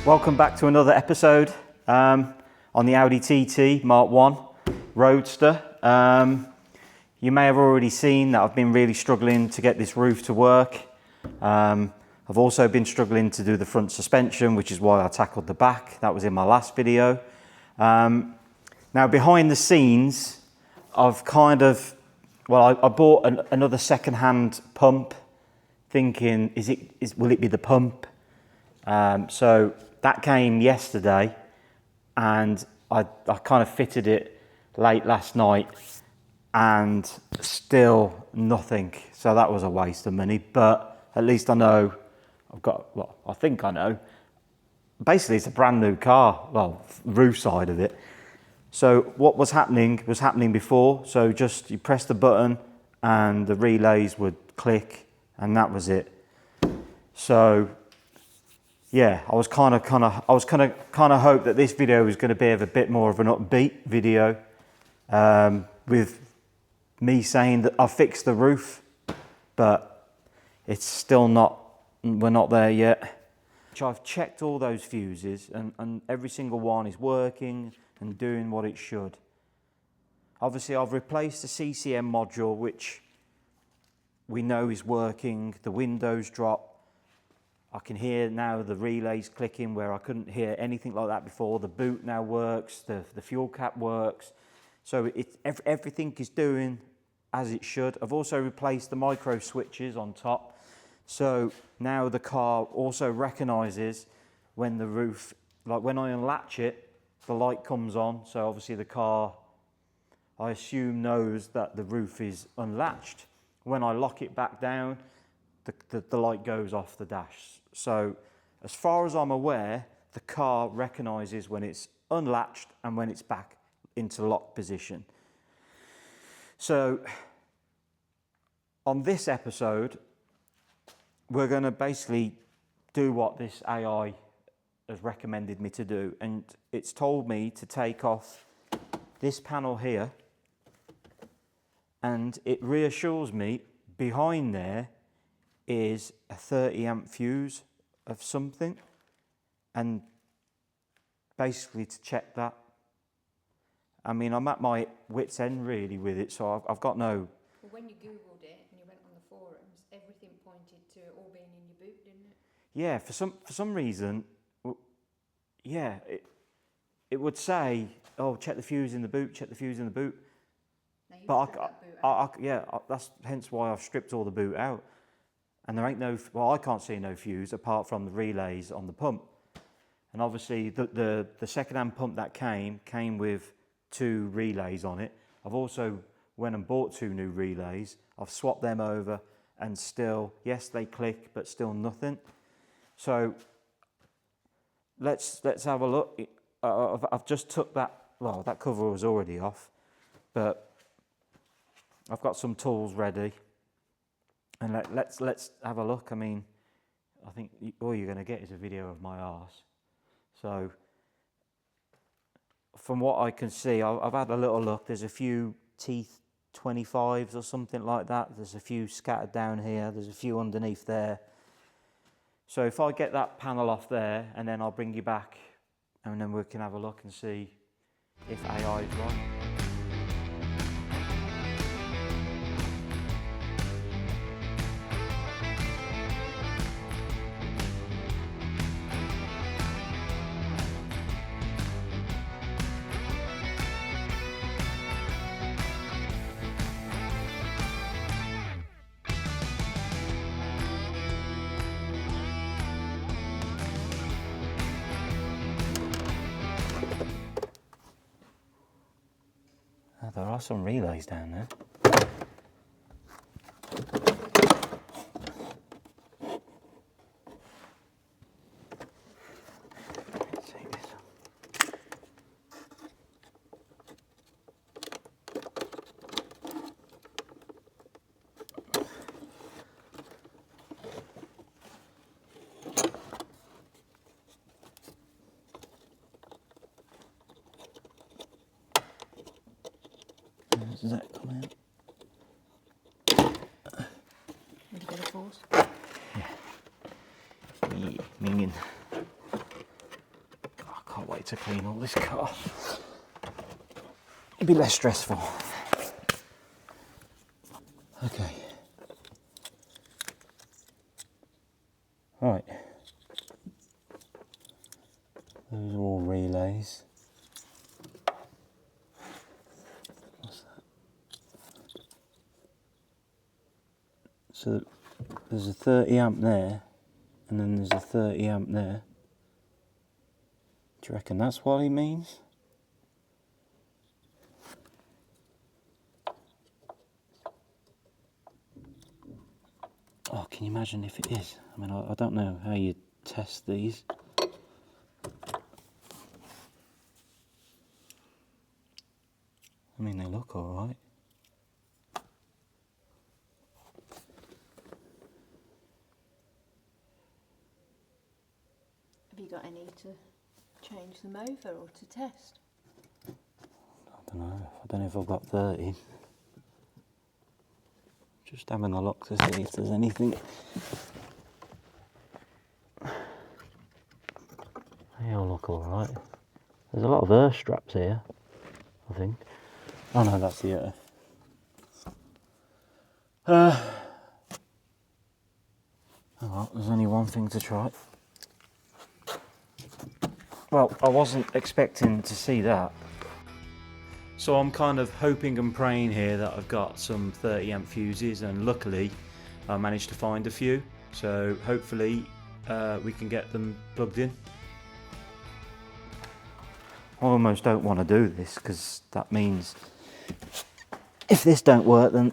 Welcome back to another episode on the Audi TT Mark 1 Roadster. You may have already seen that I've been really struggling to get this roof to work. I've also been struggling to do the front suspension, which is why I tackled the back. That was in my last video. Now behind the scenes, I've I bought another second-hand pump, thinking, will it be the pump? So that came yesterday, and I kind of fitted it late last night, and still nothing. So that was a waste of money, but at least I know I think I know. Basically, it's a brand new car, well, roof side of it. So what was happening before. So just you press the button and the relays would click, and that was it. So yeah, I was kind of hope that this video was going to be a bit more of an upbeat video, with me saying that I fixed the roof, but it's still not. We're not there yet. I've checked all those fuses, and every single one is working and doing what it should. Obviously, I've replaced the CCM module, which we know is working. The windows drop. I can hear now the relays clicking where I couldn't hear anything like that before. The boot now works. The fuel cap works. So everything is doing as it should. I've also replaced the micro switches on top. So now the car also recognises when the roof, like when I unlatch it, the light comes on. So obviously the car, I assume, knows that the roof is unlatched. When I lock it back down, the light goes off the dash. So as far as I'm aware, the car recognises when it's unlatched and when it's back into lock position. So on this episode, we're going to basically do what this AI has recommended me to do, and it's told me to take off this panel here, and it reassures me behind there is a 30 amp fuse of something, and basically to check that. I mean, I'm at my wit's end really with it, so I've got no... Well, when you Googled it and you went on the forums, everything pointed to it all being in your boot, didn't it? Yeah, for some reason, yeah, it would say, oh, check the fuse in the boot, check the fuse in the boot. Now you've stripped that boot out. That's hence why I've stripped all the boot out. And there ain't I can't see no fuse apart from the relays on the pump. And obviously the second-hand pump that came with 2 relays on it. I've also went and bought 2 new relays. I've swapped them over, and still, yes, they click, but still nothing. So let's have a look. I've just took that. Well, that cover was already off, but I've got some tools ready, and let's have a look. I mean, I think all you're going to get is a video of my arse. So from what I can see, I've had a little look. There's a few teeth 25s or something like that. There's a few scattered down here. There's a few underneath there. So if I get that panel off there, and then I'll bring you back, and then we can have a look and see if AI is right. There are some relays down there. Let's take this off. Does that come out? With a bit of force. Yeah. Minging. to clean all this car. It'd be less stressful. Okay. Right. Those are all relays. What's that? So there's a 30 amp there, and then there's a 30 amp there. Do you reckon that's what he means? Oh, can you imagine if it is? I mean, I don't know how you test these. I mean, they look all right. Have you got any to change them over or to test? I don't know. I don't know if I've got 30. Just having a look to see if there's anything. They all look all right. There's a lot of earth straps here, I think. Oh no, that's the earth. Oh well, there's only one thing to try. Well, I wasn't expecting to see that. So I'm kind of hoping and praying here that I've got some 30 amp fuses, and luckily I managed to find a few. So hopefully we can get them plugged in. I almost don't want to do this because that means if this don't work, then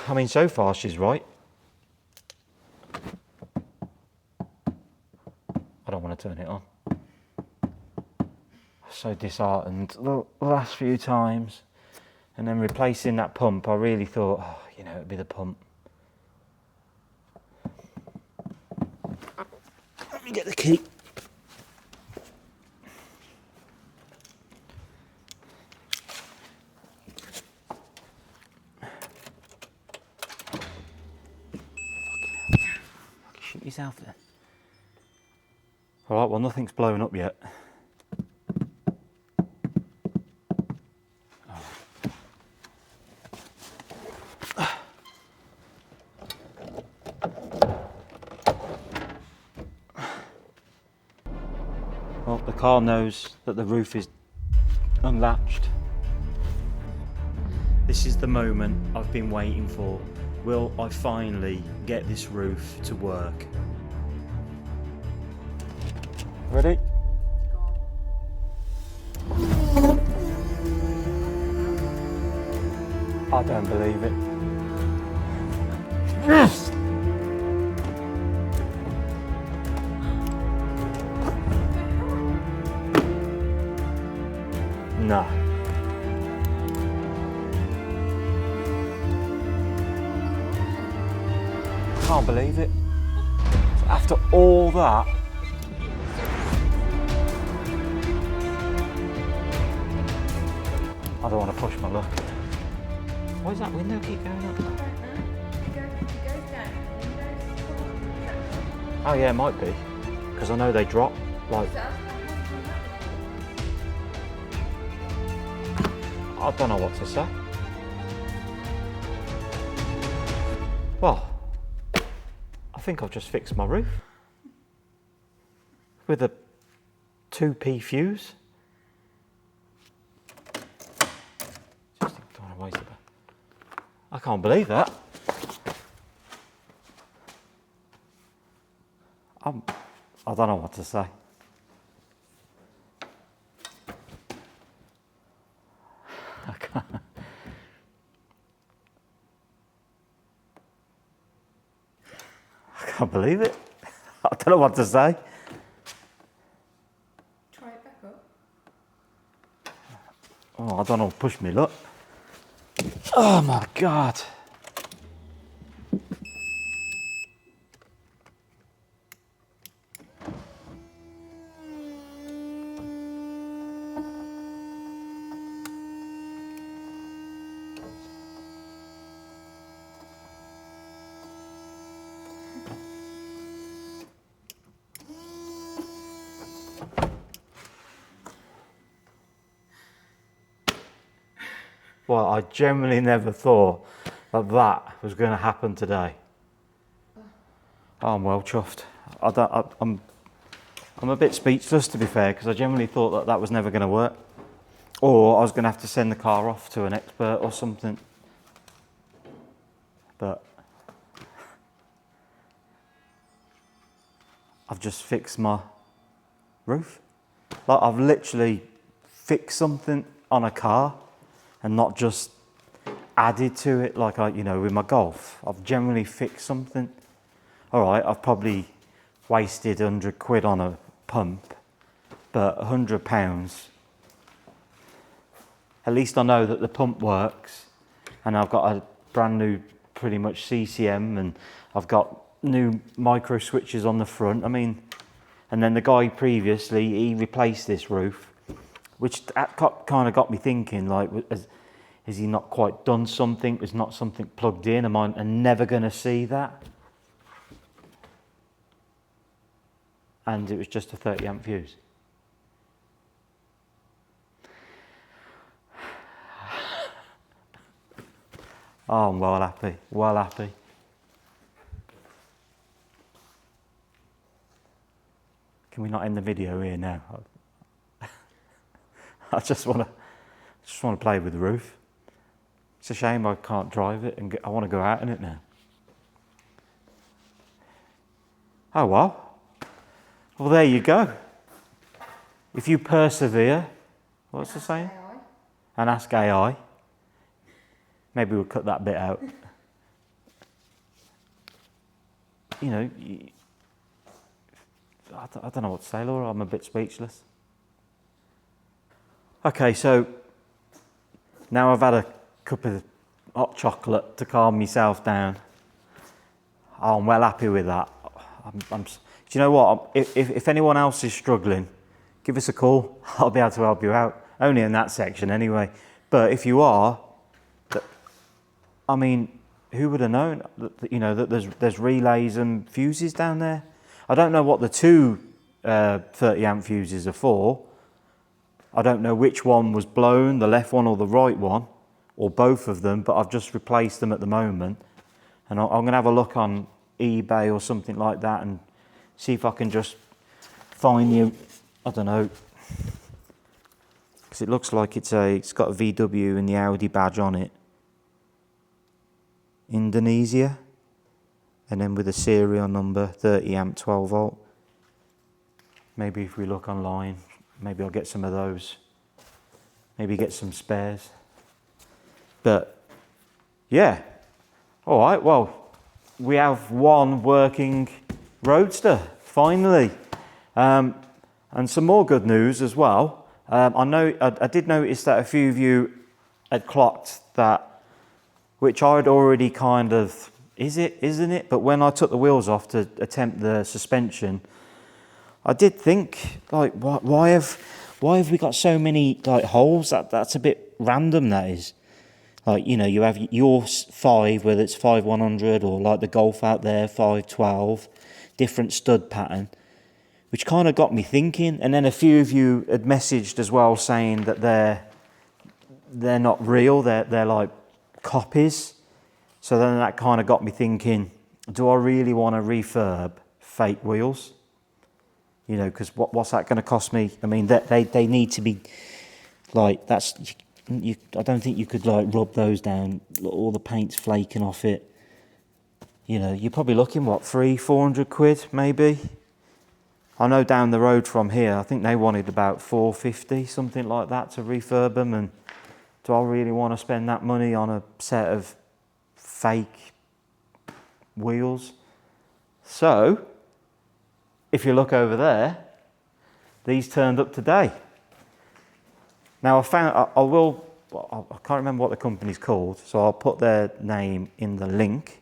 I mean, so far she's right. I don't want to turn it on. So disheartened the last few times, and then replacing that pump, I really thought, oh, you know, it'd be the pump. Let me get the key. Shoot yourself then. Alright, well, nothing's blown up yet. Well, the car knows that the roof is unlatched. This is the moment I've been waiting for. Will I finally get this roof to work? Ready? I don't believe it. Yes! No. Can't believe it. After all that. I don't want to push my luck. Why does that window keep going up? Oh yeah, it might be. Because I know they drop, like... I don't know what to say. Well, I think I've just fixed my roof. With a 2p fuse. Just don't want to waste it. I can't believe that. I don't know what to say. I can't believe it. I don't know what to say. Try it back up. Oh, I don't know. Push me, look. Oh my God. Well, I generally never thought that that was going to happen today. Oh, I'm well chuffed. I'm a bit speechless, to be fair, because I generally thought that that was never going to work. Or I was going to have to send the car off to an expert or something. But I've just fixed my roof. Like, I've literally fixed something on a car and not just added to it like with my Golf. I've generally fixed something. All right, I've probably wasted 100 quid on a pump, but £100, at least I know that the pump works, and I've got a brand new pretty much CCM, and I've got new micro switches on the front. I mean, and then the guy previously, he replaced this roof, which kind of got me thinking, like, has he not quite done something? Is not something plugged in? Am I never going to see that? And it was just a 30 amp fuse. Oh, I'm well happy, well happy. Can we not end the video here now? I just want to play with the roof. It's a shame I can't drive it, and I want to go out in it now. Oh well. Well, there you go. If you persevere, what's the saying? AI. And ask AI. Maybe we'll cut that bit out. You know, I don't know what to say, Laura. I'm a bit speechless. Okay, so now I've had a cup of hot chocolate to calm myself down. I'm well happy with that. Do you know what? If anyone else is struggling, give us a call. I'll be able to help you out. Only in that section anyway. But if you are, I mean, who would have known that there's relays and fuses down there? I don't know what the two 30 amp fuses are for. I don't know which one was blown, the left one or the right one, or both of them, but I've just replaced them at the moment. And I'm going to have a look on eBay or something like that and see if I can just find you, I don't know, because it looks like it's got a VW and the Audi badge on it. Indonesia, and then with a serial number, 30 amp 12 volt. Maybe if we look online, maybe I'll get some of those. Maybe get some spares. But yeah, all right, well, we have one working Roadster, finally. And some more good news as well. I did notice that a few of you had clocked that, which I'd already kind of, isn't it? But when I took the wheels off to attempt the suspension, I did think, like, why have we got so many like holes? That's a bit random, that is. Like, you have your 5, whether it's 5100 or like the Golf out there, 512, different stud pattern, which kind of got me thinking. And then a few of you had messaged as well saying that they're not real, they're like copies. So then that kind of got me thinking, do I really want to refurb fake wheels? Because what's that going to cost me? I mean, they need to be like, I don't think you could like rub those down, all the paint's flaking off it. You're probably looking, what, 300-400 quid maybe? I know down the road from here, I think they wanted about 450, something like that, to refurb them. And do I really want to spend that money on a set of fake wheels? So, if you look over there, these turned up today. Now I can't remember what the company's called, so I'll put their name in the link,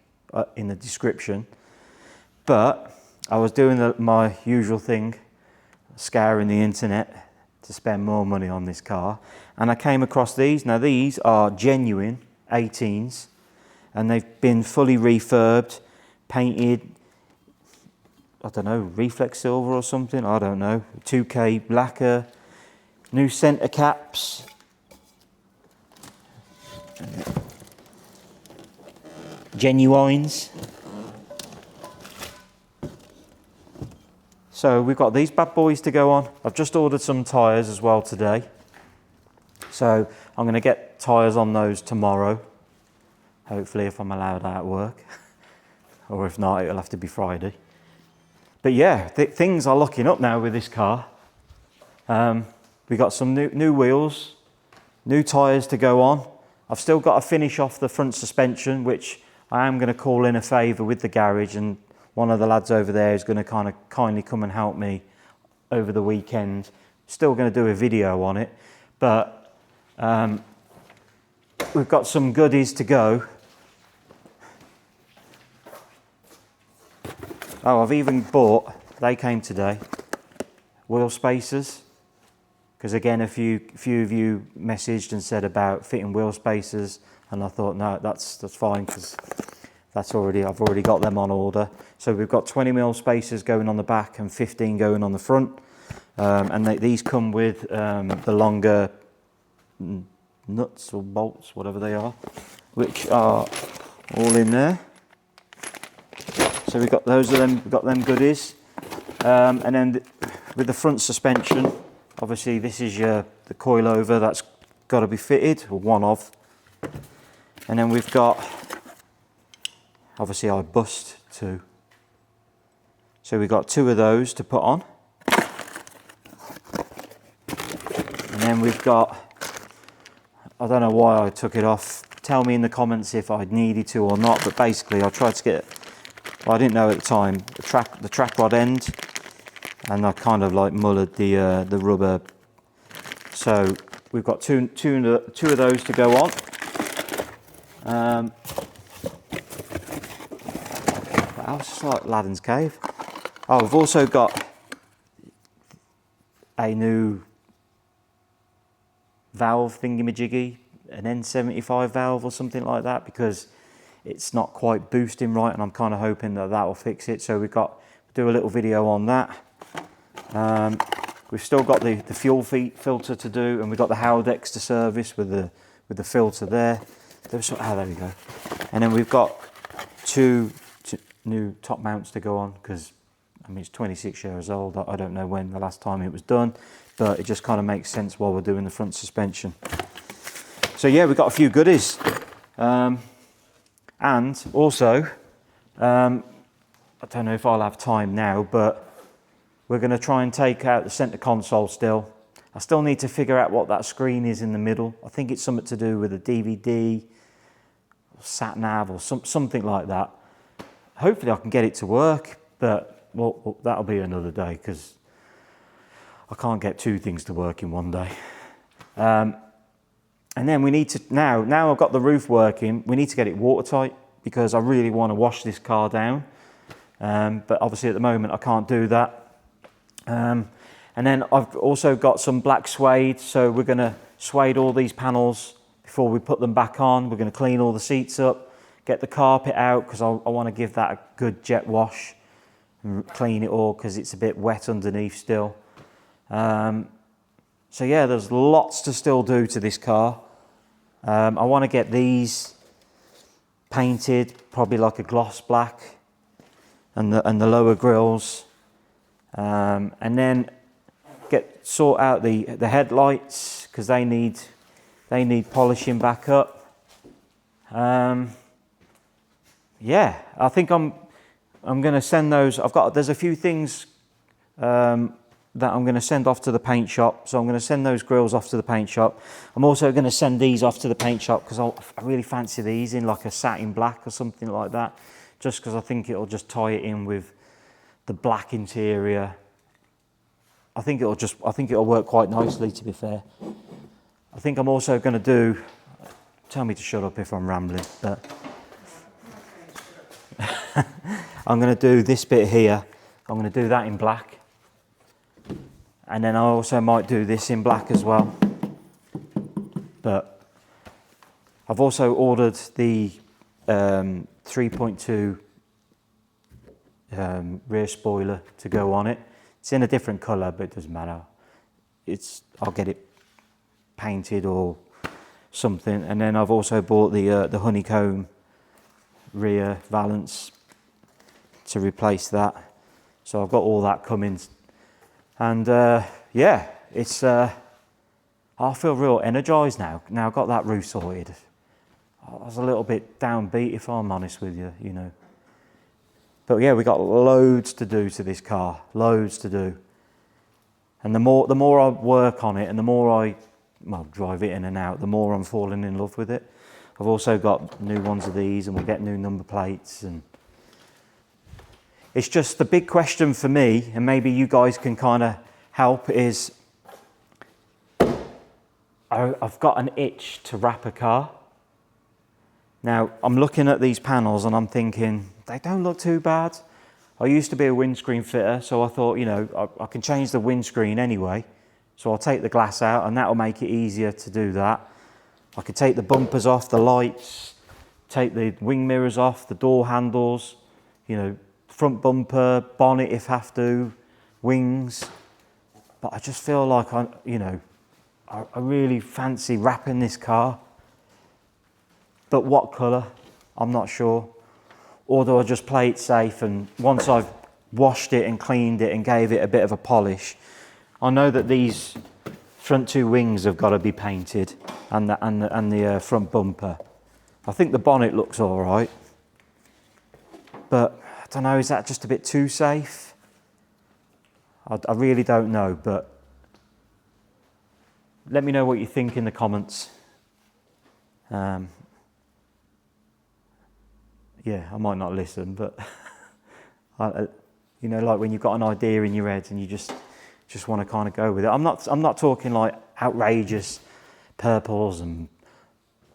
in the description. But I was doing my usual thing, scouring the internet to spend more money on this car, and I came across these. Now these are genuine 18s, and they've been fully refurbed, painted, I don't know, reflex silver or something, I don't know, 2K lacquer, new centre caps, Genuines. So we've got these bad boys to go on. I've just ordered some tyres as well today. So I'm going to get tyres on those tomorrow. Hopefully, if I'm allowed out at work. Or if not, it'll have to be Friday. But yeah, things are looking up now with this car. We got some new wheels, new tyres to go on. I've still got to finish off the front suspension, which I am going to call in a favour with the garage, and one of the lads over there is going to kind of kindly come and help me over the weekend. Still going to do a video on it, but we've got some goodies to go. Oh, I've even bought, they came today, wheel spacers. Because again, a few of you messaged and said about fitting wheel spacers, and I thought, no, that's fine, because I've already got them on order. So we've got 20mm spacers going on the back and 15 going on the front, and these come with the longer nuts or bolts, whatever they are, which are all in there. So we've got those of them, we've got them goodies, and then with the front suspension, obviously this is the coilover that's got to be fitted, or one of, and then we've got, obviously I bust two, so we've got two of those to put on, and then we've got, I don't know why I took it off, tell me in the comments if I needed to or not, but basically I tried to get, well, I didn't know at the time, the track rod end, and I kind of like mullered the rubber. So we've got two of those to go on. What else? It's like Aladdin's Cave. Oh, we've also got a new valve thingamajiggy, an N75 valve or something like that, because it's not quite boosting right, and I'm kind of hoping that will fix it. So we've got do a little video on that. We've still got the fuel filter to do, and we've got the Haldex to service with the filter there. There we go. And then we've got two new top mounts to go on, because I mean it's 26 years old. I don't know when the last time it was done, but it just kind of makes sense while we're doing the front suspension. So yeah, we've got a few goodies. And also, I don't know if I'll have time now, but we're going to try and take out the center console still. I still need to figure out what that screen is in the middle. I think it's something to do with a DVD, or sat nav, or something like that. Hopefully I can get it to work, but well, that'll be another day, because I can't get two things to work in one day. And then we need to, now I've got the roof working, we need to get it watertight, because I really want to wash this car down. But obviously at the moment I can't do that. And then I've also got some black suede, so we're going to suede all these panels before we put them back on. We're going to clean all the seats up, get the carpet out, because I want to give that a good jet wash and clean it all, because it's a bit wet underneath still. So yeah, there's lots to still do to this car. I want to get these painted, probably like a gloss black, and the lower grills, and then sort out the headlights, because they need polishing back up. Yeah, I think I'm going to send those. There's a few things that I'm going to send off to the paint shop. So I'm going to send those grills off to the paint shop. I'm also going to send these off to the paint shop, because I really fancy these in like a satin black or something like that, just because I think it'll just tie it in with the black interior. I think it'll work quite nicely, to be fair. I think I'm also going to do, tell me to shut up if I'm rambling, but I'm going to do this bit here. I'm going to do that in black. And then I also might do this in black as well. But I've also ordered the 3.2 rear spoiler to go on it. It's in a different colour, but it doesn't matter. I'll get it painted or something. And then I've also bought the honeycomb rear valance to replace that. So I've got all that coming. And yeah, it's I feel real energised now. Now I've got that roof sorted. I was a little bit downbeat, if I'm honest with you, you know. But yeah, we got loads to do to this car, loads to do. And the more I work on it and the more I drive it in and out, the more I'm falling in love with it. I've also got new ones of these, and we'll get new number plates. And it's just the big question for me, and maybe you guys can kind of help, is I've got an itch to wrap a car. Now, I'm looking at these panels and I'm thinking, they don't look too bad. I used to be a windscreen fitter, so I thought, you know, I can change the windscreen anyway. So I'll take the glass out and that'll make it easier to do that. I could take the bumpers off, the lights, take the wing mirrors off, the door handles, you know, front bumper, bonnet if have to, wings. But I just feel like I really fancy wrapping this car. But what colour? I'm not sure. Or do I just play it safe, and once I've washed it and cleaned it and gave it a bit of a polish, I know that these front two wings have got to be painted, and the front bumper. I think the bonnet looks all right, but I don't know, is that just a bit too safe? I really don't know, but let me know what you think in the comments. Yeah, I might not listen, but you know, like when you've got an idea in your head and you just want to kind of go with it. I'm not talking like outrageous purples and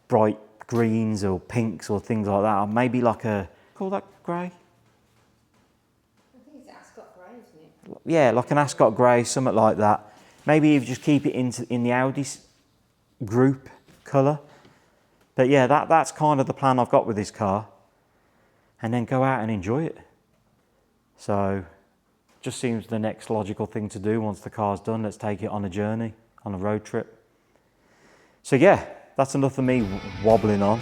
bright greens or pinks or things like that. Maybe like call that grey? I think it's Ascot grey, isn't it? Yeah, like an Ascot grey, something like that. Maybe you just keep it in the Audi group colour. But yeah, that's kind of the plan I've got with this car. And then go out and enjoy it. So, just seems the next logical thing to do once the car's done. Let's take it on a journey, on a road trip. So yeah, that's enough of me wobbling on.